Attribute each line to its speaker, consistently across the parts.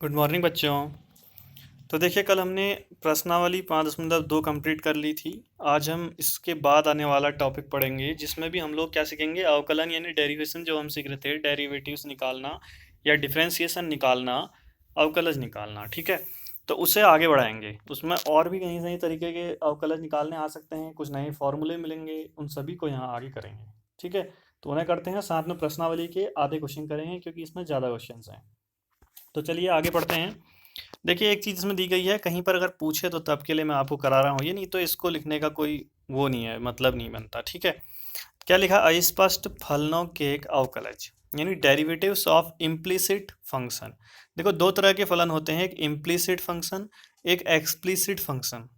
Speaker 1: Good morning बच्चों। तो देखिए, कल हमने प्रश्नावली 5.2 कंप्लीट कर ली थी। आज हम इसके बाद आने वाला टॉपिक पढ़ेंगे जिसमें भी हम लोग क्या सीखेंगे, अवकलन यानी डेरिवेशन जो हम सीख रहे थे, डेरिवेटिव्स निकालना या डिफरेंशिएशन निकालना, अवकलज निकालना। ठीक है, तो उसे आगे बढ़ाएंगे। उसमें और भी कई नई तरीके के अवकलज निकालने आ सकते हैं, कुछ नए फॉर्मूले मिलेंगे, उन सभी को यहाँ आगे करेंगे। ठीक है, तो उन्हें करते हैं, साथ में प्रश्नावली के आधे क्वेश्चन करेंगे क्योंकि इसमें ज़्यादा क्वेश्चन हैं। तो चलिए आगे बढ़ते हैं। देखिए, एक चीज़ इसमें दी गई है, कहीं पर अगर पूछे तो तब के लिए मैं आपको करा रहा हूँ, ये नहीं तो इसको लिखने का कोई वो नहीं है, मतलब नहीं बनता। ठीक है, क्या लिखा, अस्पष्ट फलनों के एक अवकलज यानी डेरिवेटिव्स ऑफ इम्प्लिसिट फंक्शन। देखो, दो तरह के फलन होते हैं, एक इम्प्लिसिट फंक्शन, एक explicit function.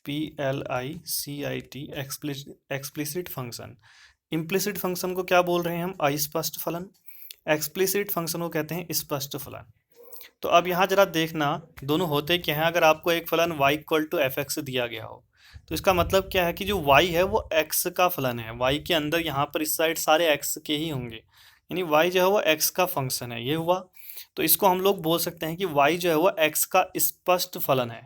Speaker 1: EXPLICIT, explicit function. Implicit function को क्या बोल रहे हैं हम, अस्पष्ट फलन। एक्सप्लिसिट फंक्शन को कहते हैं स्पष्ट फलन। तो अब यहाँ जरा देखना, दोनों होते क्या हैं। अगर आपको एक फलन y equal to f x दिया गया हो तो इसका मतलब क्या है कि जो y है वो x का फलन है। y के अंदर यहाँ पर इस साइड सारे x के ही होंगे, यानी y जो है वो x का फंक्शन है, ये हुआ। तो इसको हम लोग बोल सकते हैं कि y जो है वो x का स्पष्ट फलन है,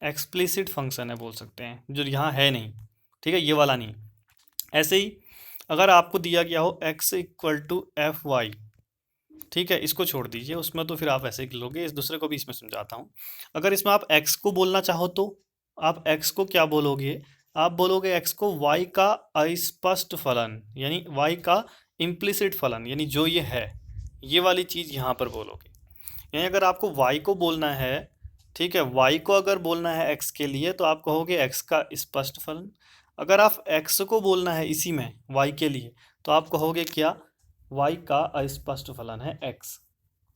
Speaker 1: एक्सप्लिसिट फंक्शन है बोल सकते हैं, जो यहाँ है नहीं। ठीक है, ये वाला नहीं। ऐसे ही अगर आपको दिया गया हो x equal to f y, ठीक है, इसको छोड़ दीजिए, उसमें तो फिर आप ऐसे ही लोगे। इस दूसरे को भी इसमें समझाता हूँ। अगर इसमें आप x को बोलना चाहो तो आप x को क्या बोलोगे, आप बोलोगे x को y का अस्पष्ट फलन, यानी y का इम्प्लिसिट फलन, यानी जो ये है, ये वाली चीज़ यहाँ पर बोलोगे। यानी अगर आपको y को बोलना है, ठीक है, y को अगर बोलना है x के लिए तो आप कहोगे x का स्पष्ट फलन। अगर आप x को बोलना है इसी में y के लिए तो आप कहोगे क्या, y का अस्पष्ट फलन है x।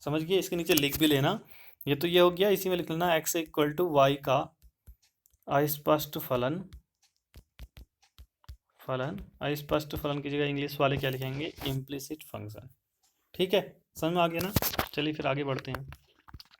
Speaker 1: समझ गए, इसके नीचे लिख भी लेना। ये तो ये हो गया, इसी में लिख लेना x इक्वल टू वाई का अस्पष्ट फलन। अस्पष्ट फलन की जगह इंग्लिश वाले क्या लिखेंगे, इम्प्लिसिट फंक्शन। ठीक है, समझ में आ गया ना। चलिए फिर आगे बढ़ते हैं।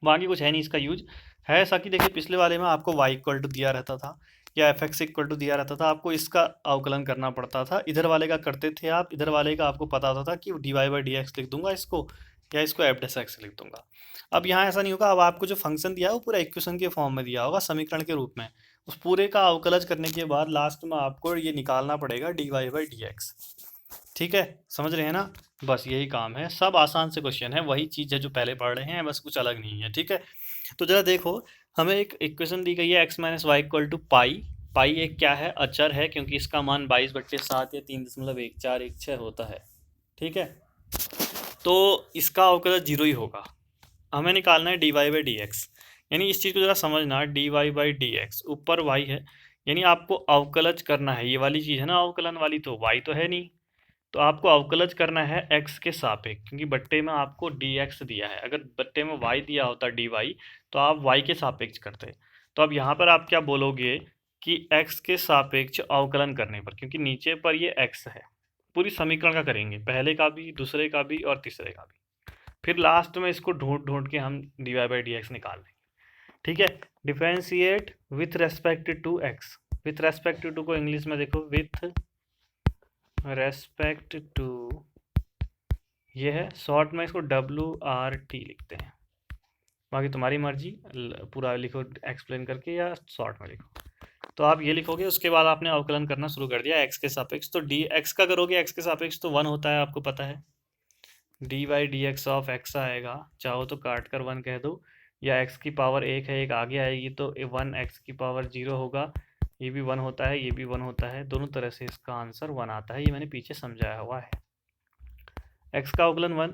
Speaker 1: बाकी कुछ है नहीं इसका यूज, है ऐसा कि देखिए, पिछले वाले में आपको y इक्वल टू दिया रहता था या एफ एक्स इक्वल टू दिया रहता था, आपको इसका अवकलन करना पड़ता था। इधर वाले का करते थे आप, इधर वाले का आपको पता होता था कि d y by d x लिख दूंगा इसको, या इसको एफ डेस एक्स लिख दूंगा। अब यहाँ ऐसा नहीं होगा, अब आपको जो फंक्शन दिया है वो पूरा इक्वेशन के फॉर्म में दिया होगा, समीकरण के रूप में। उस पूरे का अवकलज करने के बाद लास्ट में आपको ये निकालना पड़ेगा d y by d x. ठीक है, समझ रहे हैं ना। बस यही काम है, सब आसान से क्वेश्चन है, वही चीज़ है जो पहले पढ़ रहे हैं, बस कुछ अलग नहीं है। ठीक है, तो जरा देखो, हमें एक इक्वेशन दी गई है x minus y equal to pi. Pi एक क्या है, अचर है, क्योंकि इसका मान 22/7 या 3.1416 होता है। ठीक है, तो इसका अवकलज जीरो ही होगा। हमें निकालना है d y by d x, यानी इस चीज़ को जरा समझना, d y by d x ऊपर y है, यानी आपको अवकलज करना है, ये वाली चीज़ है ना अवकलन वाली, तो y तो है नहीं, तो आपको अवकलज करना है x के सापेक्ष, क्योंकि बट्टे में आपको dx दिया है। अगर बट्टे में y दिया होता dy, तो आप y के सापेक्ष करते। तो अब यहाँ पर आप क्या बोलोगे कि x के सापेक्ष अवकलन करने पर, क्योंकि नीचे पर ये x है, पूरी समीकरण का करेंगे, पहले का भी, दूसरे का भी और तीसरे का भी, फिर लास्ट में इसको ढूंढ ढूंढ के हम d y by d x निकाल लेंगे। ठीक है, differentiate with respect to x। With respect to को इंग्लिश में देखो, विथ रेस्पेक्ट टू, ये है शॉर्ट में, इसको WRT लिखते हैं, बाकी तुम्हारी मर्जी, पूरा लिखो एक्सप्लेन करके या शॉर्ट में लिखो। तो आप ये लिखोगे, उसके बाद आपने अवकलन करना शुरू कर दिया x के सापेक्ष, तो डी एक्स का करोगे x के सापेक्ष तो 1 होता है, आपको पता है, d y d x of x आएगा, चाहो तो काट कर 1 कह दो, या x की पावर 1 है, एक आगे आएगी तो 1 x की पावर 0 होगा, ये भी 1 होता है, ये भी 1 होता है, दोनों तरह से इसका आंसर 1 आता है, ये मैंने पीछे समझाया हुआ है। x का अवकलन 1,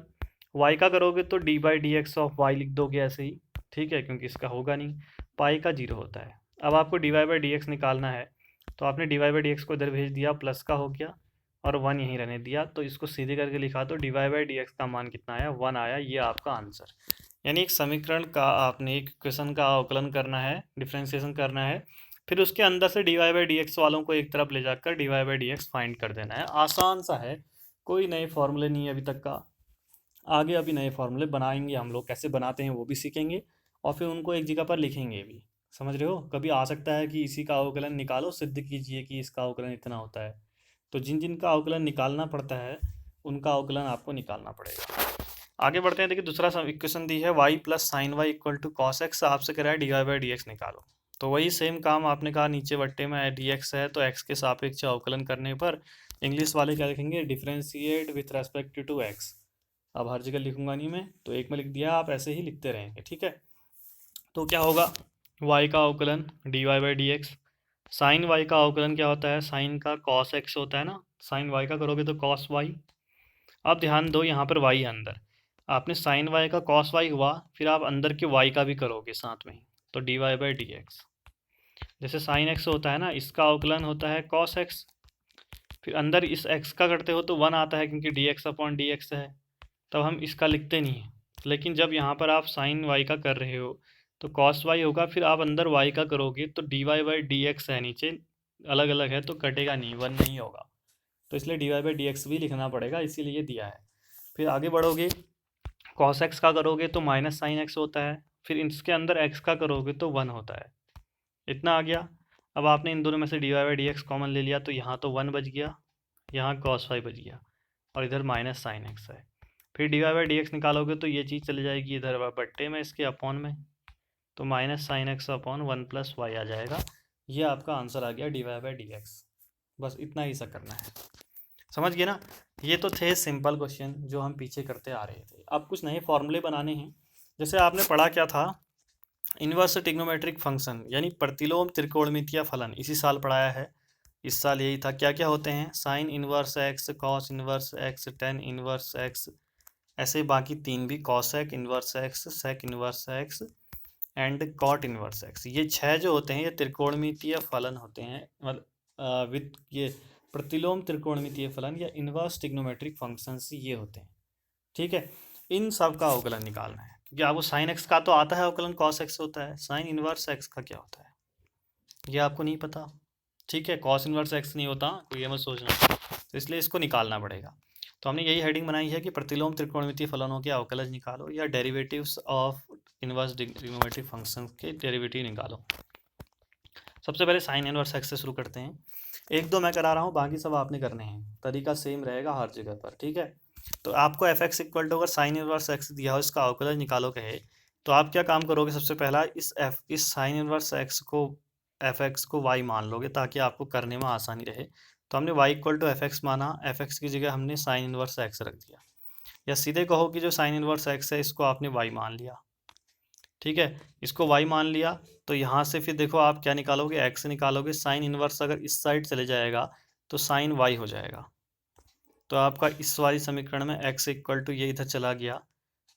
Speaker 1: y का करोगे तो d by d x of y लिख दोगे ऐसे ही। ठीक है, क्योंकि इसका होगा नहीं, पाई का 0 होता है। अब आपको d y by d x निकालना है, तो आपने d y by d x को इधर भेज दिया, प्लस का हो गया और 1 यहीं रहने दिया, तो इसको सीधे करके लिखा तो d y by d x का मान कितना आया, 1 आया, ये आपका आंसर। यानी एक समीकरण का आपने एक क्वेश्चन का अवकलन करना है, डिफ्रेंसिएशन करना है, फिर उसके अंदर से d y by d x वालों को एक तरफ ले जाकर d y by d x find कर देना है। आसान सा है, कोई नए फॉर्मूले नहीं है अभी तक का, आगे अभी नए फॉर्मूले बनाएंगे हम लोग, कैसे बनाते हैं वो भी सीखेंगे, और फिर उनको एक जगह पर लिखेंगे भी। समझ रहे हो, कभी आ सकता है कि इसी का अवकलन निकालो, सिद्ध कीजिए कि इसका अवकलन इतना होता है, तो जिन जिन का अवकलन निकालना पड़ता है उनका अवकलन आपको निकालना पड़ेगा। आगे बढ़ते हैं। देखिए दूसरा इक्वेशन दी है y plus sine y equal to cos x, आपसे कह रहा है d y by d x निकालो। तो वही सेम काम आपने कहा, नीचे बट्टे में डी एक्स है तो एक्स के सापेक्ष अवकलन करने पर इंग्लिश वाले क्या लिखेंगे, differentiate with respect to x. अब हर जगह लिखूंगा नहीं मैं, तो एक में लिख दिया, आप ऐसे ही लिखते रहेंगे, ठीक है। तो क्या होगा, y का अवकलन d y by d x, sine y का अवकलन क्या होता है, साइन का कॉस एक्स होता है ना, साइन वाई का करोगे तो कॉस वाई। अब ध्यान दो यहाँ पर y है अंदर, आपने साइन वाई का कॉस वाई हुआ, फिर आप अंदर के y का भी करोगे साथ में ही, तो d y by d x. जैसे साइन एक्स होता है ना, इसका अवकलन होता है कॉस एक्स, फिर अंदर इस x का करते हो तो 1 आता है क्योंकि D x upon D x है, तब हम इसका लिखते नहीं हैं। लेकिन जब यहाँ पर आप साइन वाई का कर रहे हो तो कॉस वाई होगा, फिर आप अंदर y का करोगे तो d y by d x है, नीचे अलग अलग है तो कटेगा नहीं, 1 नहीं होगा, तो इसलिए d y by d x भी लिखना पड़ेगा, इसीलिए दिया है। फिर आगे बढ़ोगे, कॉस एक्स का करोगे तो माइनस साइन एक्स होता है, फिर इसके अंदर एक्स का करोगे तो 1 होता है। इतना आ गया। अब आपने इन दोनों में से d y by d x common ले लिया, तो यहाँ तो 1 बच गया, यहाँ कॉस वाई बच गया, और इधर माइनस साइन एक्स है। फिर d y by d x निकालोगे तो ये चीज़ चली जाएगी इधर बट्टे में, इसके अपॉन में, तो minus sine x upon 1 plus y आ जाएगा। ये आपका आंसर आ गया d y by d x. बस इतना ही सा करना है, समझ गए ना। ये तो थे सिंपल क्वेश्चन जो हम पीछे करते आ रहे थे। अब कुछ नए फॉर्मूले बनाने हैं। जैसे आपने पढ़ा क्या था, इन्वर्स ट्रिग्नोमेट्रिक फंक्शन यानी प्रतिलोम त्रिकोणमितीय फलन, इसी साल पढ़ाया है, इस साल यही था। क्या क्या होते हैं, sine inverse x, cos inverse x, tan inverse x, ऐसे बाकी तीन भी, cosec inverse x, sec inverse x and cot inverse x. ये 6 जो होते हैं ये त्रिकोणमितीय फलन होते हैं, मतलब विद ये प्रतिलोम त्रिकोणमितीय फलन या इन्वर्स ट्रिग्नोमेट्रिक फंक्शंस ये होते हैं, ठीक है। इन सब का अवकलन निकालना है, क्योंकि आपको साइन एक्स का तो आता है अवकलन, कॉस एक्स होता है, साइन इन्वर्स एक्स का क्या होता है ये आपको नहीं पता, ठीक है। कॉस इन्वर्स एक्स नहीं होता, कोई ये मत सोचना, तो इसलिए इसको निकालना पड़ेगा। तो हमने यही हेडिंग बनाई है कि प्रतिलोम त्रिकोणमितीय फलनों के अवकलज निकालो या derivatives of inverse trigonometric functions के डेरिवेटिव निकालो। सबसे पहले साइन इन्वर्स एक्स से शुरू करते हैं। 1-2 मैं करा रहा हूँ, बाकी सब आपने करने हैं, तरीका सेम रहेगा हर जगह पर, ठीक है। तो आपको एफ एक्स इक्वल टू अगर साइन इन्वर्स एक्स दिया हो, इसका अवकलज निकालो कहे, तो आप क्या काम करोगे, सबसे पहला इस साइन इन्वर्स एक्स को, एफ एक्स को वाई मान लोगे ताकि आपको करने में आसानी रहे। तो हमने y equal to f x माना, एफ एक्स की जगह हमने साइन इन्वर्स एक्स रख दिया, या सीधे कहो कि जो साइन इन्वर्स एक्स है इसको आपने वाई मान लिया, ठीक है। इसको वाई मान लिया, तो यहाँ से फिर देखो आप क्या निकालोगे, एक्स निकालोगे, साइन इन्वर्स अगर इस साइड चले जाएगा तो साइन वाई हो जाएगा, तो आपका इस वाली समीकरण में एक्स इक्वल टू ये इधर चला गया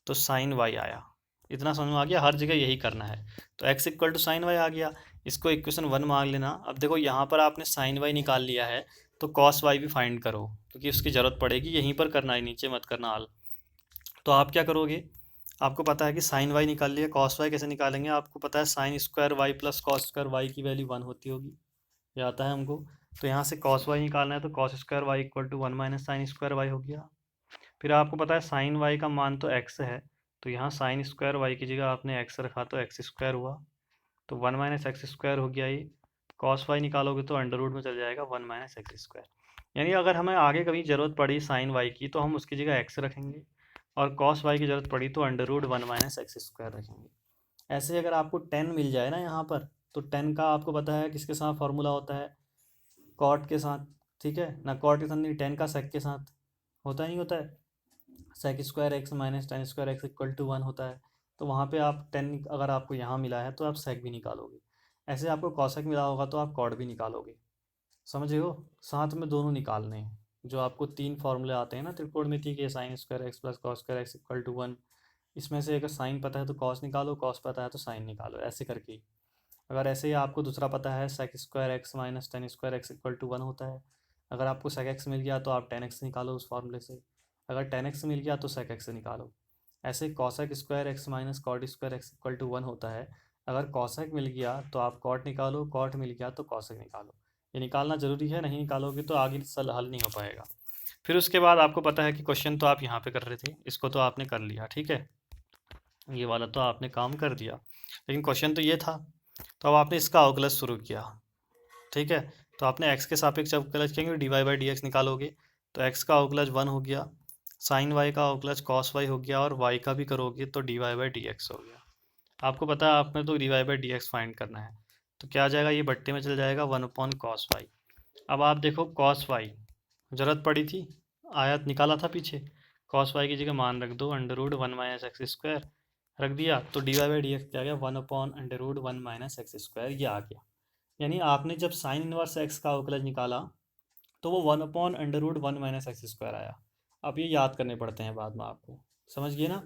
Speaker 1: तो साइन वाई आया। इतना समझ में आ गया, हर जगह यही करना है। तो x equal to sine y आ गया, इसको इक्वेशन 1 मान लेना। अब देखो यहाँ पर आपने साइन वाई निकाल लिया है, तो कॉस वाई भी फाइंड करो, क्योंकि उसकी ज़रूरत पड़ेगी, यहीं पर करना है, नीचे मत करना हाल। तो आप क्या करोगे, आपको पता है कि साइन वाई निकाल लिया, कॉस वाई कैसे निकालेंगे, आपको पता है sine square y plus cos square y की वैल्यू 1 होती होगी, ये आता है हमको। तो यहाँ से कॉस वाई निकालना है, तो cos square y equal to 1 minus sine square y हो गया। फिर आपको पता है साइन वाई का मान तो एक्स है, तो यहाँ साइन स्क्वायर वाई की जगह आपने एक्स रखा तो एक्स स्क्वायर हुआ, तो 1 माइनस एक्स स्क्वायर हो गया। ये कॉस वाई निकालोगे तो अंडर रूट में चल जाएगा 1 माइनस एक्स स्क्वायर। यानी अगर हमें आगे कभी ज़रूरत पड़ी साइन वाई की तो हम उसकी जगह एक्स रखेंगे, और कॉस वाई की ज़रूरत पड़ी तो under root 1 minus x square रखेंगे। ऐसे अगर आपको 10 मिल जाए ना यहाँ पर, तो 10 का आपको पता है किसके साथ फॉर्मूला होता है, कॉट के साथ, ठीक है ना, कॉट के साथ नहीं, 10 का सेक के साथ होता ही नहीं होता है, sec square x minus tan square x equal to 1 होता है। तो वहाँ पे आप 10 अगर आपको यहाँ मिला है तो आप सेक भी निकालोगे, ऐसे आपको कॉसेक मिला होगा तो आप कॉट भी निकालोगे, समझ रहे हो, साथ में दोनों निकालने हैं। जो आपको 3 फॉर्मूले आते हैं ना त्रिकोणमिति के, sine square x plus cos square x equal to 1, इसमें से अगर साइन पता है तो कॉस निकालो, कॉस पता है तो साइन निकालो, ऐसे करके ही। अगर ऐसे ही आपको दूसरा पता है sec square x minus tan square x equal to 1 होता है, अगर आपको सेक एक्स मिल गया तो आप टेन एक्स निकालो उस फॉर्मूले से, अगर टेन एक्स मिल गया तो सेक एक्स निकालो। ऐसे cosec square x minus cot square x equal to 1 होता है, अगर कॉसेक मिल गया तो आप कॉट निकालो, कॉट मिल गया तो कॉसेक निकालो। ये निकालना ज़रूरी है, नहीं निकालोगे तो आगे सल हल नहीं हो पाएगा। फिर उसके बाद आपको पता है कि क्वेश्चन तो आप यहाँ पे कर रहे थे, इसको तो आपने कर लिया, ठीक है, ये वाला तो आपने काम कर दिया, लेकिन क्वेश्चन तो ये था। तो अब आपने इसका अवकलज शुरू किया, ठीक है। तो आपने एक्स के सापेक्ष अवकलज करेंगे, d y by d x निकालोगे, तो एक्स का अवकलज 1 हो गया, साइन वाई का अवकलज कॉस वाई हो गया और वाई का भी करोगे तो d y by d x हो गया। आपको पता है आपने तो d y by d x find करना है, तो क्या आ जाएगा, ये बट्टे में चल जाएगा 1/cos वाई। अब आप देखो cos वाई ज़रूरत पड़ी थी, आयत निकाला था पीछे, cos वाई की जगह मान रख दो √1 - x², रख दिया तो d y by d x क्या आ गया, 1/√1 - x², ये आ गया। यानी आपने जब साइन इनवर्स एक्स का अवकलज निकाला तो वो 1/√1 - x² आया। अब ये याद करने पड़ते हैं बाद में आपको, समझ गए ना।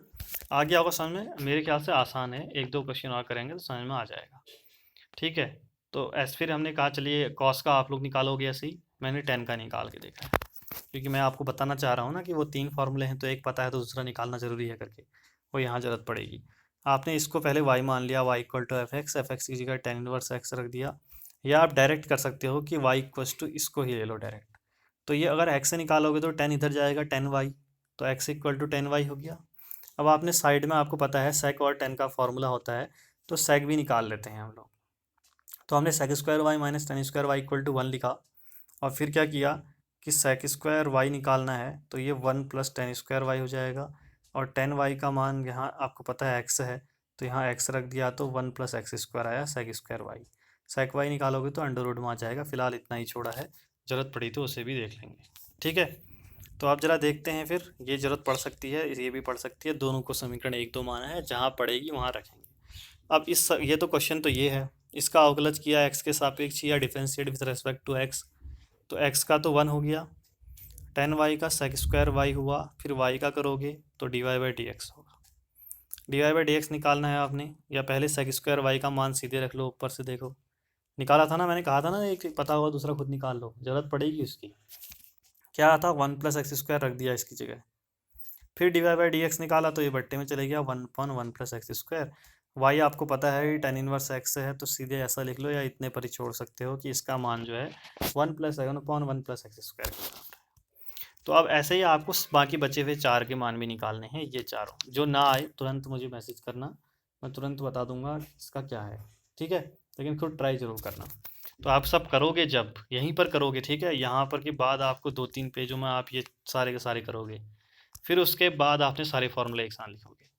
Speaker 1: आ गया होगा समझ में, मेरे ख्याल से आसान है, एक दो क्वेश्चन और करेंगे तो समझ में आ जाएगा। ठीक है, तो ऐसे फिर हमने कहा चलिए कॉस का आप लोग निकालोगे, ऐसे ही मैंने 10 का निकाल के देखा है, क्योंकि मैं आपको बताना चाह रहा हूँ ना कि वो 3 फार्मूले हैं तो एक पता है तो दूसरा निकालना ज़रूरी है करके, वो यहाँ ज़रूरत पड़ेगी। आपने इसको पहले y मान लिया, y equal to f x की जगह tan इनवर्स x रख दिया, या आप डायरेक्ट कर सकते हो कि y इक्वल टू इसको ही ले लो डायरेक्ट। तो ये अगर x से निकालोगे तो tan इधर जाएगा tan y, तो x equal to tan y हो गया। अब आपने साइड में, आपको पता है sec और tan का फॉर्मूला होता है, तो sec भी निकाल लेते हैं हम लोग। तो हमने sec² y minus tan² y equal to 1 लिखा, और फिर क्या किया कि sec² y निकालना है तो ये 1 + tan² y हो जाएगा, और tan y का मान यहाँ आपको पता है x है, तो यहाँ x रख दिया तो 1 + x² आया sec² y। sec y निकालोगे तो अंडर रूट में आ जाएगा। फिलहाल इतना ही छोड़ा है, ज़रूरत पड़ी तो उसे भी देख लेंगे। ठीक है, तो आप ज़रा देखते हैं, फिर ये ज़रूरत पड़ सकती है, ये भी पड़ सकती है, दोनों को समीकरण 1 2 माना है, जहाँ पड़ेगी वहाँ रखेंगे। अब ये तो क्वेश्चन तो ये है, इसका अवकलज किया x के सापेक्ष या differentiate with respect to x, तो x का तो 1 हो गया, tan y का sec² y हुआ, फिर y का करोगे तो d y by d x होगा। D y by d x निकालना है आपने, या पहले sec² y का मान सीधे रख लो, ऊपर से देखो निकाला था ना, मैंने कहा था ना एक पता होगा दूसरा खुद निकाल लो, ज़रूरत पड़ेगी उसकी। क्या था, 1 + x² रख दिया इसकी जगह, फिर d y by d x निकाला तो ये बट्टे में चले गया 1/1 + x²। वाई आपको पता है tan इनवर्स x है, तो सीधे ऐसा लिख लो, या इतने पर ही छोड़ सकते हो कि इसका मान जो है 1 + 1/1 + x² तो अब ऐसे ही आपको बाकी बचे हुए 4 के मान भी निकालने हैं, ये चारों। जो ना आए तुरंत मुझे मैसेज करना, मैं तुरंत बता दूंगा इसका क्या है। ठीक है, लेकिन खुद ट्राई जरूर करना। तो आप सब करोगे जब यहीं पर करोगे, ठीक है, यहाँ पर के बाद आपको 2 3 पेजों में आप ये सारे के सारे करोगे, फिर उसके बाद आपने सारे फॉर्मूले एक साथ लिखोगे।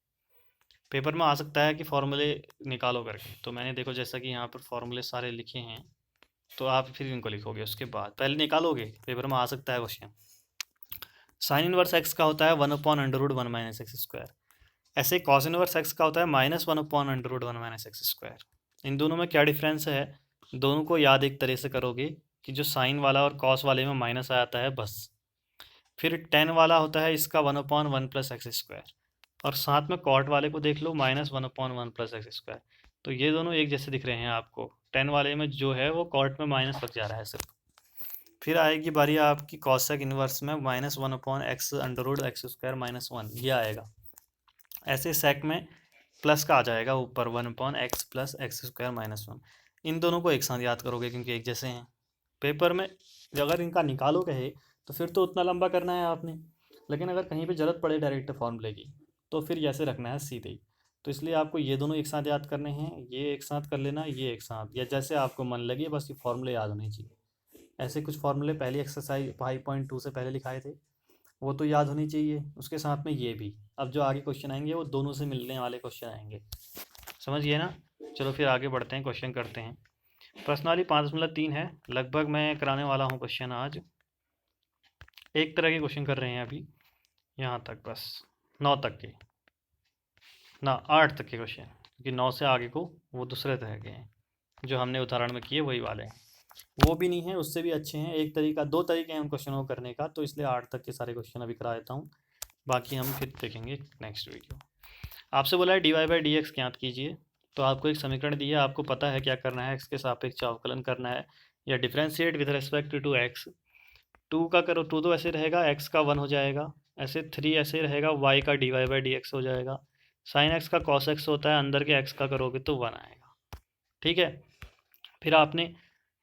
Speaker 1: पेपर में आ सकता है कि फॉर्मूले निकालो करके, तो मैंने देखो जैसा कि यहाँ पर फॉर्मूले सारे लिखे हैं, तो आप फिर इनको लिखोगे, उसके बाद पहले निकालोगे, पेपर में आ सकता है क्वेश्चन। साइन इनवर्स एक्स का होता है 1/√1 - x², ऐसे कॉस इनवर्स एक्स का होता है -1/√1 - x²। इन दोनों में क्या डिफरेंस है, दोनों को याद एक तरह से करोगे कि जो साइन वाला और कॉस वाले में माइनस आ जाता है बस। फिर टेन वाला होता है इसका 1/1 + x², और साथ में कॉट वाले को देख लो -1/1 + x²। तो ये दोनों एक जैसे दिख रहे हैं आपको, टेन वाले में जो है वो कॉट में माइनस लग जा रहा है सिर्फ। फिर आएगी बारी आपकी कॉसेक इनवर्स में -1/x√x² - 1, ये आएगा। ऐसे सेक में प्लस का आ जाएगा ऊपर 1/x + x² - 1। इन दोनों को एक साथ याद करोगे क्योंकि एक जैसे हैं। पेपर में अगर इनका निकालो कहे तो फिर तो उतना लंबा करना है आपने, लेकिन अगर कहीं पे ज़रूरत पड़े डायरेक्ट फॉर्मूले की तो फिर जैसे रखना है सीधे ही। तो इसलिए आपको ये दोनों एक साथ याद करने हैं, ये एक साथ कर लेना, ये एक साथ, या जैसे आपको मन लगे, बस ये फॉर्मूले याद होने चाहिए। ऐसे कुछ फॉर्मूले पहली एक्सरसाइज 5.2 से पहले लिखाए थे, वो तो याद होनी चाहिए, उसके साथ में ये भी। अब जो आगे क्वेश्चन आएंगे वो दोनों से मिलने वाले क्वेश्चन आएंगे, समझ गए ना। चलो फिर आगे बढ़ते हैं, क्वेश्चन करते हैं। प्रश्नावली 5.3 है, लगभग मैं कराने वाला हूँ क्वेश्चन आज। एक तरह के क्वेश्चन कर रहे हैं अभी यहाँ तक, बस 9 तक के ना 8 तक के क्वेश्चन, क्योंकि 9 से आगे को वो दूसरे तरह के हैं, जो हमने उदाहरण में किए वही वाले हैं। वो भी नहीं है, उससे भी अच्छे हैं। एक तरीका, 2 तरीके हैं हम क्वेश्चन को करने का, तो इसलिए 8 तक के सारे क्वेश्चन अभी करा देता हूँ, बाकी हम फिर देखेंगे नेक्स्ट वीडियो। आपसे बोला है d y by d x ज्ञात कीजिए, तो आपको एक समीकरण दिया, आपको पता है क्या करना है, एक्स के सापेक्ष अवकलन करना है, या differentiate with respect to x. 2 का करो, 2 तो ऐसे रहेगा, एक्स का 1 हो जाएगा, ऐसे 3 ऐसे रहेगा, वाई का d y by d x हो जाएगा, साइन एक्स का कॉस एक्स होता है, अंदर के एक्स का करोगे तो 1 आएगा। ठीक है, फिर आपने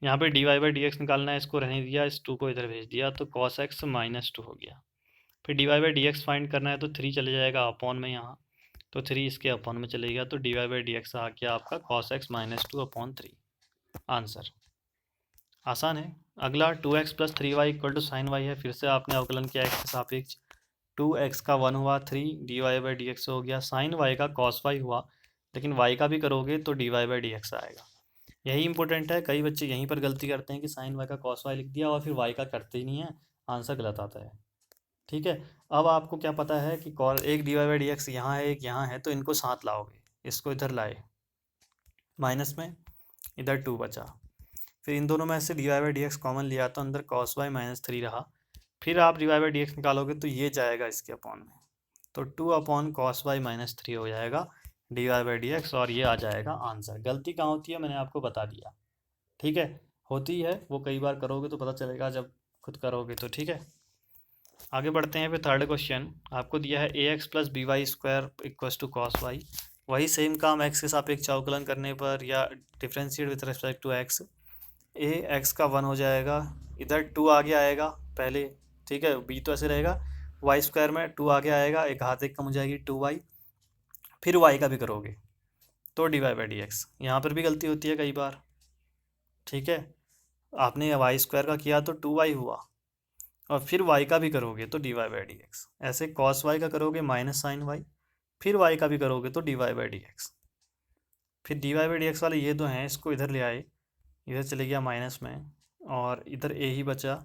Speaker 1: यहाँ पे d y by d x निकालना है, इसको रहने दिया, इस 2 को इधर भेज दिया, तो कॉस एक्स -2 हो गया। फिर d y by d x find करना है, तो 3 चले जाएगा अपॉन में यहाँ, तो 3 इसके अपॉन में चलेगा, तो d y by d x आ गया आपका कॉस एक्स -2/3। आंसर आसान है। अगला 2x + 3y = sin y है, फिर से आपने अवकलन किया एक्स के सापेक्ष, 2x का 1 हुआ 3 dy/dx हो गया, साइन y का cos y हुआ, लेकिन y का भी करोगे तो dy/dx आएगा। यही इंपॉर्टेंट है, कई बच्चे यहीं पर गलती करते हैं कि साइन y का cos y लिख दिया और फिर y का करते ही नहीं है, आंसर गलत आता है। ठीक है, अब आपको क्या पता है कि एक dy/dx यहाँ है, एक यहाँ है, तो इनको साथ लाओगे, इसको इधर लाए माइनस में, इधर 2 बचा, फिर इन दोनों में से dy/dx कॉमन लिया तो अंदर cos y -3 रहा, फिर आप dy/dx निकालोगे तो ये जाएगा इसके अपॉन में, तो 2/cos y -3 हो जाएगा dy/dx और ये आ जाएगा आंसर। गलती कहाँ होती है मैंने आपको बता दिया। ठीक है, होती है वो, कई बार करोगे तो पता चलेगा जब खुद करोगे तो। ठीक है, आगे बढ़ते हैं। फिर थर्ड क्वेश्चन आपको दिया है ax + by² = cos y। वही सेम काम x के सापेक्ष अवकलन करने पर या differentiate with respect to x, x का 1 हो जाएगा, इधर 2 आगे आएगा पहले, ठीक है, b तो ऐसे रहेगा, y² में 2 आगे आएगा, एक घात एक कम हो जाएगी 2y, फिर y का भी करोगे तो dy/dx। यहाँ पर भी गलती होती है कई बार। ठीक है, आपने y² का किया तो 2y हुआ, और फिर y का भी करोगे तो dy/dx। ऐसे cos y का करोगे माइनस साइन y, फिर y का भी करोगे तो dy/dx। फिर dy/dx वाले ये दो हैं, इसको इधर ले आए, इधर चले गया माइनस में, और इधर a ही बचा,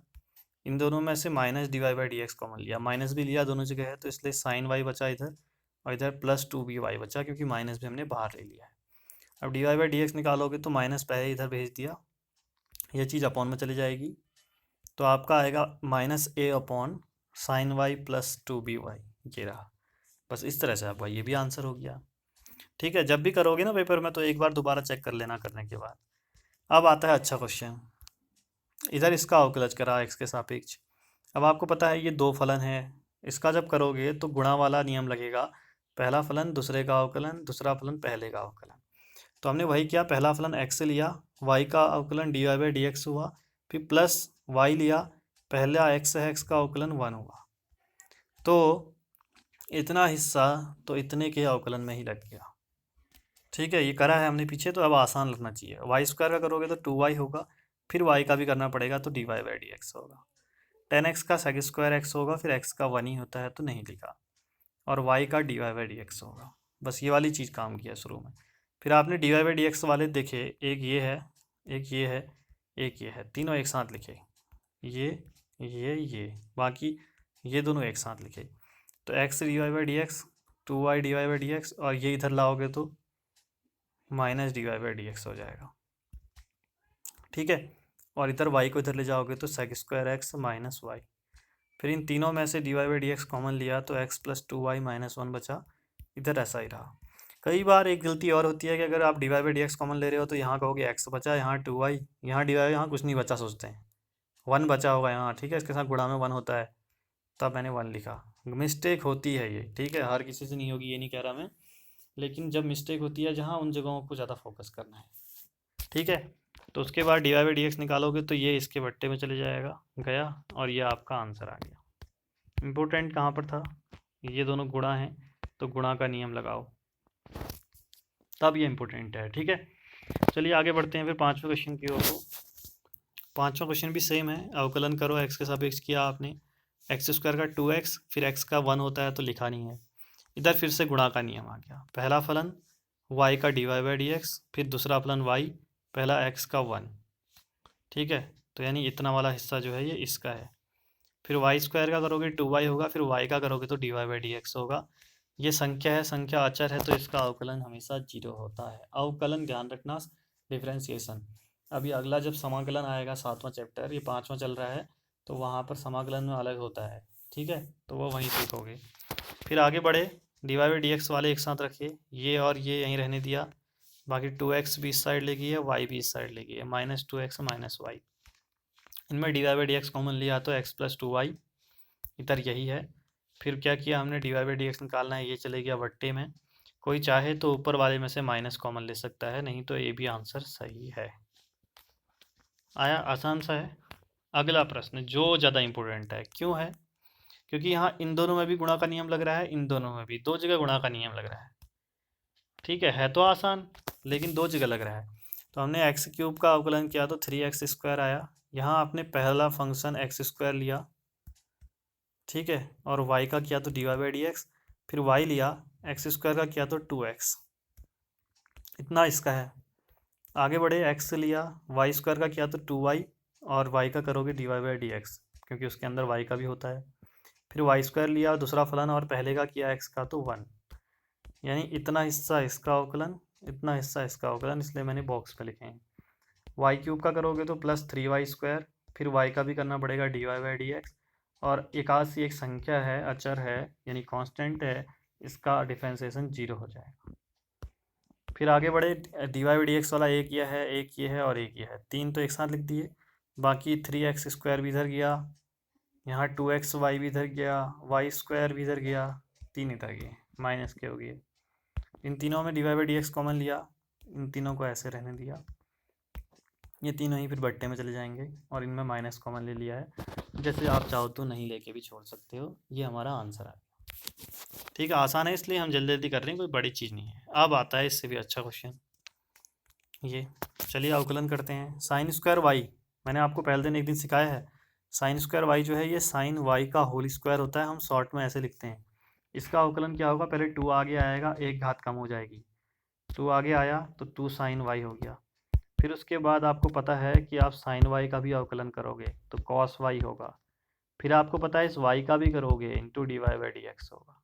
Speaker 1: इन दोनों में से माइनस dy/dx कॉमन लिया, माइनस भी लिया दोनों जगह है, तो इसलिए साइन y बचा इधर, और इधर +2by बचा, क्योंकि माइनस भी हमने बाहर ले लिया है। अब dy/dx निकालोगे तो माइनस पहले इधर भेज दिया, यह चीज़ अपॉन में चली जाएगी, तो आपका आएगा -a/sin y + 2by, ये रहा। बस इस तरह से आपका ये भी आंसर हो गया। ठीक है, जब भी करोगे ना पेपर में तो एक बार दोबारा चेक कर लेना करने के बाद। अब आता है अच्छा क्वेश्चन, इधर इसका अवकलज करा x के सापेक्ष। अब आपको पता है ये दो फलन है, इसका जब करोगे तो गुणा वाला नियम लगेगा, पहला फलन दूसरे का अवकलन, दूसरा फलन पहले का अवकलन। तो हमने वही किया, पहला फलन x से लिया, y का अवकलन dy/dx हुआ, फिर प्लस y लिया, पहला x है, x का अवकलन 1 हुआ, तो इतना हिस्सा तो इतने के अवकलन में ही लग गया। ठीक है, ये करा है हमने पीछे, तो अब आसान लगना चाहिए। y² का करोगे तो 2y होगा, फिर y का भी करना पड़ेगा तो dy/dx होगा। 10x का sec² x होगा, फिर x का 1 ही होता है तो नहीं लिखा, और y का dy/dx होगा। बस ये वाली चीज़ काम किया शुरू में। फिर आपने dy/dx वाले देखे, एक ये है, एक ये है, एक ये है, तीनों एक साथ लिखे, ये बाकी ये दोनों एक साथ लिखे, तो x dy/dx, 2y dy/dx, और ये इधर लाओगे तो माइनस dy/dx हो जाएगा। ठीक है, और इधर y को इधर ले जाओगे तो sec² x माइनस y, फिर इन तीनों में से dy/dx कॉमन लिया तो x + 2y - 1 बचा, इधर ऐसा ही रहा। कई बार एक गलती और होती है कि अगर आप dy/dx कॉमन ले रहे हो तो यहाँ कहोगे x बचा, यहाँ 2y, यहाँ dy, यहाँ कुछ नहीं बचा, सोचते हैं 1 बचा होगा यहाँ। ठीक है, इसके साथ गुणा में 1 होता है, तब मैंने 1 लिखा। मिस्टेक होती है ये, ठीक है, हर किसी से नहीं होगी ये नहीं कह रहा मैं, लेकिन जब मिस्टेक होती है जहाँ, उन जगहों को ज़्यादा फोकस करना है। ठीक है, तो उसके बाद dy/dx निकालोगे तो ये इसके बट्टे में चले जाएगा, गया, और ये आपका आंसर आ गया। इम्पोर्टेंट कहाँ पर था, ये दोनों गुणा हैं तो गुणा का नियम लगाओ, तब ये इम्पोर्टेंट है। ठीक है, चलिए आगे बढ़ते हैं फिर पाँचवें क्वेश्चन की ओर। पाँचवा क्वेश्चन भी सेम है, अवकलन करो, x के सापेक्ष किया आपने, x² का 2x, फिर x का 1 होता है तो लिखा नहीं है, इधर फिर से गुणा का नियम आ गया, पहला फलन y का dy/dx, फिर दूसरा फलन y, पहला x का 1। ठीक है, तो यानी इतना वाला हिस्सा जो है ये इसका है, फिर y² का करोगे 2y होगा, फिर y का करोगे तो dy/dx होगा। ये संख्या है, संख्या अचर है, तो इसका अवकलन हमेशा 0 होता है। अवकलन ध्यान रखना, डिफ्रेंसिएशन। अभी अगला जब समाकलन आएगा 7वां चैप्टर, ये 5वां चल रहा है, तो वहाँ पर समाकलन में अलग होता है। ठीक है, तो वो वहीं सीखोगे। फिर आगे बढ़े, dy/dx वाले एक साथ रखिए, ये और ये यहीं रहने दिया, बाकी 2x भी इस साइड ले गई है, y भी इस साइड ले गई है, -2x -y, इनमें dy/dx कॉमन लिया तो x + 2y, इधर यही है। फिर क्या किया हमने, dy/dx निकालना है, ये चले गया बट्टे में, कोई चाहे तो ऊपर वाले में से माइनस कॉमन ले सकता है, नहीं तो ये भी आंसर सही है। आया, आसान सा है। अगला प्रश्न जो ज़्यादा इम्पोर्टेंट है, क्यों है, क्योंकि यहाँ इन दोनों में भी गुणा का नियम लग रहा है, इन दोनों में भी 2 जगह गुणा का नियम लग रहा है। ठीक है तो आसान, लेकिन 2 जगह लग रहा है। तो हमने x³ का अवकलन किया तो 3x² आया, यहाँ आपने पहला फंक्शन x² लिया, ठीक है, और वाई का किया तो d y by d x, फिर वाई लिया, एक्स स्क्वायर का किया तो 2x, इतना इसका है। आगे बढ़े, एक्स लिया, वाई स्क्वायर का किया तो 2y, और वाई का करोगे d y by d x, क्योंकि उसके अंदर वाई का भी होता है। फिर वाई स्क्वायर लिया दूसरा फलन, और पहले का किया एक्स का तो 1, यानी इतना हिस्सा इसका अवकलन, इतना हिस्सा इसका अवकलन, इसलिए मैंने बॉक्स में लिखे हैं। वाई क्यूब का करोगे तो प्लस 3y स्क्वायर, फिर वाई का भी करना पड़ेगा d y by d x, और एकासी एक संख्या है, अचर है, यानी कांस्टेंट है, इसका डिफरेंशिएशन 0 हो जाएगा। फिर आगे बढ़े, d y by d x वाला एक ये है, एक ये है और एक ये है, तीन तो एक साथ लिख दिए। बाकी 3x स्क्वायर भी इधर गया, यहाँ 2xy भी इधर गया, वाई स्क्वायर भी इधर गया, तीन इधर गए, माइनस के हो गए। इन तीनों में d y by d x common लिया, इन तीनों को ऐसे रहने दिया, ये तीनों ही फिर बट्टे में चले जाएंगे, और इनमें माइनस कॉमन ले लिया है। जैसे आप चाहो तो नहीं लेके भी छोड़ सकते हो। ये हमारा आंसर है। ठीक है, आसान है इसलिए हम जल्दी जल्दी कर रहे हैं, कोई बड़ी चीज़ नहीं है। अब आता है इससे भी अच्छा क्वेश्चन, ये चलिए अवकलन करते हैं। साइन स्क्वायर वाई, मैंने आपको पहले दिन एक दिन सिखाया है, साइन स्क्वायर वाई जो है ये साइन वाई का होल स्क्वायर होता है, हम शॉर्ट में ऐसे लिखते हैं। इसका अवकलन क्या होगा, पहले 2 आगे आएगा, एक घात कम हो जाएगी, 2 आगे आया तो 2 साइन वाई हो गया। फिर उसके बाद आपको पता है कि आप साइन वाई का भी अवकलन करोगे तो कॉस वाई होगा। फिर आपको पता है इस वाई का भी करोगे into d y by d x होगा।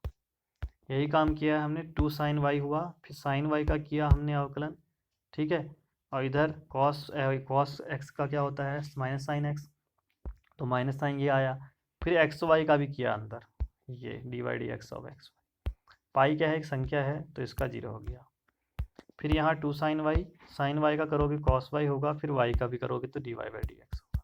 Speaker 1: यही काम किया है हमने, 2 साइन वाई हुआ, फिर साइन वाई का किया हमने अवकलन, ठीक है। और इधर कॉस एक्स का क्या होता है, माइनस साइन एक्स, तो माइनस साइन ये आया। फिर एक्स वाई का भी किया अंदर, ये d y d x of x. Pi क्या है, एक संख्या है, तो इसका 0 हो गया। फिर यहाँ 2 साइन वाई का करोगे कॉस वाई होगा, फिर वाई का भी करोगे तो d y by d x होगा।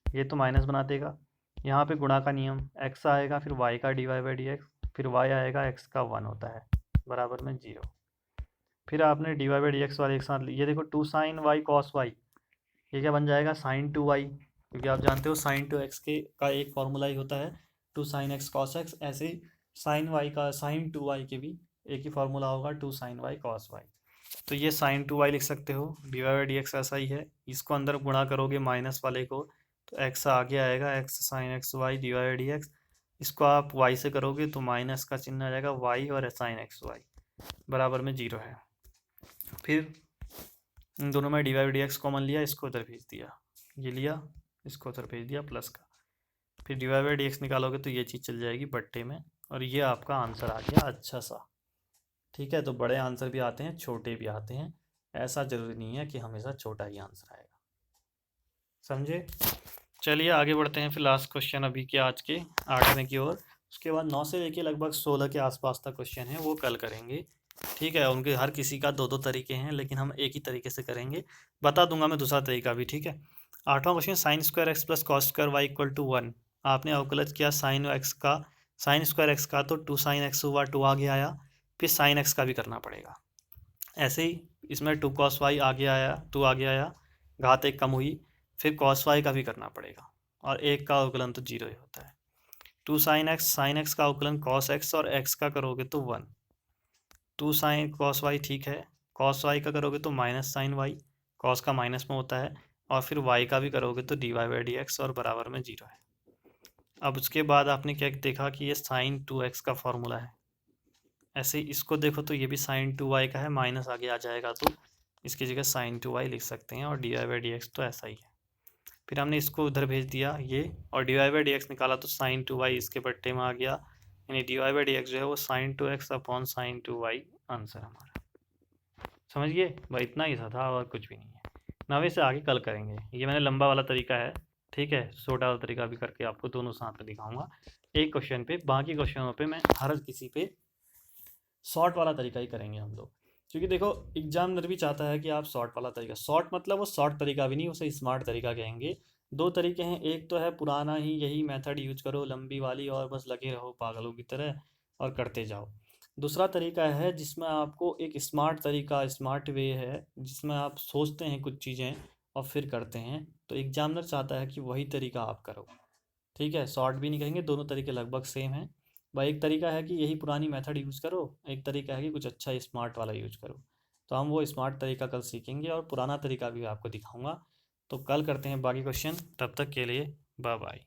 Speaker 1: ये तो माइनस बना देगा। यहाँ पे गुणा का नियम, एक्स आएगा फिर वाई का d y by d x, फिर वाई आएगा, एक्स का 1 होता है, बराबर में 0। फिर आपने d y by d x वाले एक साथ, ये देखो 2 साइन वाई कॉस वाई, ये क्या बन जाएगा, साइन 2y, क्योंकि आप जानते हो साइन 2x के का एक फॉर्मूला ही होता है 2 साइन एक्स कॉस एक्स। ऐसे ही साइन वाई का, साइन 2y के भी एक ही फार्मूला होगा 2 साइन वाई कॉस वाई। तो ये साइन 2y लिख सकते हो, d y by d x ऐसा ही है। इसको अंदर गुणा करोगे माइनस वाले को तो x आगे आएगा, x sine x y d y by d x. इसको आप y से करोगे तो माइनस का चिन्ह आ जाएगा y, और साइन एक्स वाई बराबर में 0 है। फिर इन दोनों में d y by d x common लिया, इसको उधर भेज दिया, ये लिया, इसको उधर भेज दिया प्लस का। फिर d y by d x निकालोगे तो ये चीज़ चल जाएगी बट्टे में, और ये आपका आंसर आ गया अच्छा सा। ठीक है, तो बड़े आंसर भी आते हैं, छोटे भी आते हैं, ऐसा ज़रूरी नहीं है कि हमेशा छोटा ही आंसर आएगा, समझे। चलिए आगे बढ़ते हैं। फिर लास्ट क्वेश्चन अभी के आज के 8वें की ओर, उसके बाद 9 से लेके लगभग 16 के आसपास तक क्वेश्चन है, वो कल करेंगे। ठीक है, उनके हर किसी का 2-2 तरीके हैं, लेकिन हम एक ही तरीके से करेंगे। बता दूंगा मैं दूसरा तरीका भी, ठीक है। 8वां question, sine square x plus cos square y equal to 1। आपने अवकलज किया साइन एक्स का, साइन स्क्वायर एक्स का, तो 2 साइन एक्स हुआ, 2 आगे आया, फिर साइन एक्स का भी करना पड़ेगा। ऐसे ही इसमें 2 कॉस वाई आगे आया, 2 आगे आया, घात एक कम हुई, फिर कॉस वाई का भी करना पड़ेगा, और एक का अवकलन तो 0 ही होता है। 2 साइन एक्स का अवकलन कॉस एक्स, और एक्स का करोगे तो 1। 2 साइन कॉस वाई, ठीक है, कॉस वाई का करोगे तो माइनस साइन वाई, कॉस का माइनस में होता है, और फिर वाई का भी करोगे तो d y by d x, और बराबर में 0 है। अब उसके बाद आपने क्या देखा कि ये साइन 2x का फॉर्मूला है, ऐसे ही इसको देखो तो ये भी साइन 2y का है, माइनस आगे आ जाएगा तो इसकी जगह साइन 2y लिख सकते हैं, और d y by d x तो ऐसा ही है। फिर हमने इसको उधर भेज दिया ये, और d y by d x निकाला तो साइन 2y इसके बट्टे में आ गया, यानी d y by d x जो है वो sign 2x upon sine 2y answer हमारा। समझ गए भाई, इतना ही था और कुछ भी नहीं है। 9वें से आगे कल करेंगे। ये मैंने लंबा वाला तरीका है, ठीक है, छोटा वाला तरीका भी करके आपको दोनों साथ में दिखाऊंगा एक क्वेश्चन पे। बाकी क्वेश्चनों पे मैं हर किसी पे शॉर्ट वाला तरीका ही करेंगे हम लोग, क्योंकि देखो एग्जामिनर भी चाहता है कि आप शॉर्ट वाला तरीका, शॉर्ट मतलब वो शॉर्ट तरीका भी नहीं, उसे स्मार्ट तरीका कहेंगे। 2 तरीके हैं, एक तो है पुराना ही यही मेथड यूज करो लंबी वाली, और बस लगे रहो पागलों की तरह और करते जाओ। दूसरा तरीका है जिसमें आपको एक स्मार्ट तरीका, स्मार्ट वे है, जिसमें आप सोचते हैं कुछ चीज़ें और फिर करते हैं। तो एग्जामिनर चाहता है कि वही तरीका आप करो, ठीक है। शॉर्ट भी नहीं कहेंगे, दोनों तरीके लगभग सेम हैं। भाई एक तरीका है कि यही पुरानी मेथड यूज़ करो, एक तरीका है कि कुछ अच्छा स्मार्ट वाला यूज करो। तो हम वो स्मार्ट तरीका कल सीखेंगे, और पुराना तरीका भी आपको दिखाऊंगा। तो कल करते हैं बाकी क्वेश्चन, तब तक के लिए बाय बाय।